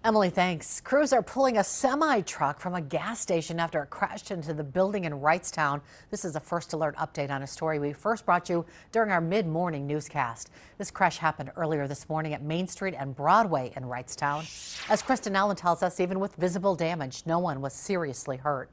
Emily, thanks. Crews are pulling a semi-truck from a gas station after it crashed into the building in Wrightstown. This is a first alert update on a story we first brought you during our mid-morning newscast. This crash happened earlier this morning at Main Street and Broadway in Wrightstown. As Kristen Allen tells us, even with visible damage, no one was seriously hurt.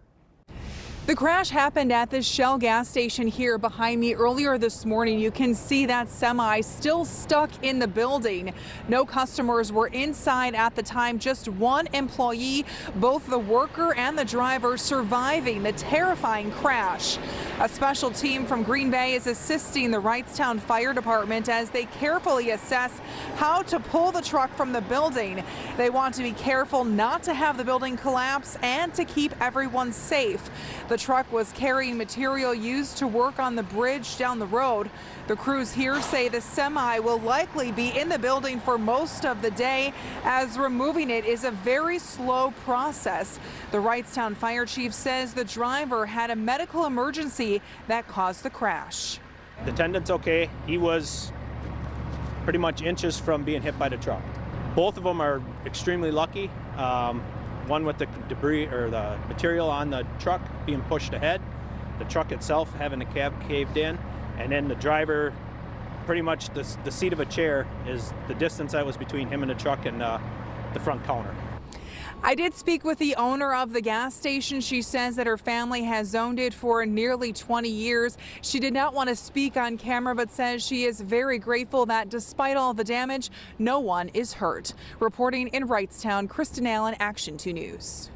The crash happened at the Shell gas station here behind me earlier this morning. You can see that semi still stuck in the building. No customers were inside at the time, just one employee, both the worker and the driver surviving the terrifying crash. A special team from Green Bay is assisting the Wrightstown Fire Department as they carefully assess how to pull the truck from the building. They want to be careful not to have the building collapse and to keep everyone safe. The truck was carrying material used to work on the bridge down the road. The crews here say the semi will likely be in the building for most of the day, as removing it is a very slow process. The Wrightstown fire chief says the driver had a medical emergency that caused the crash. The attendant's okay. He was pretty much inches from being hit by the truck. Both of them are extremely lucky. One with the debris or the material on the truck being pushed ahead, the truck itself having the cab caved in, and then the driver, pretty much the seat of a chair is the distance that was between him and the truck and the front counter. I did speak with the owner of the gas station. She says that her family has zoned it for nearly 20 years. She did not want to speak on camera, but says she is very grateful that despite all the damage, no one is hurt. Reporting in Wrightstown, Kristen Allen, Action 2 News.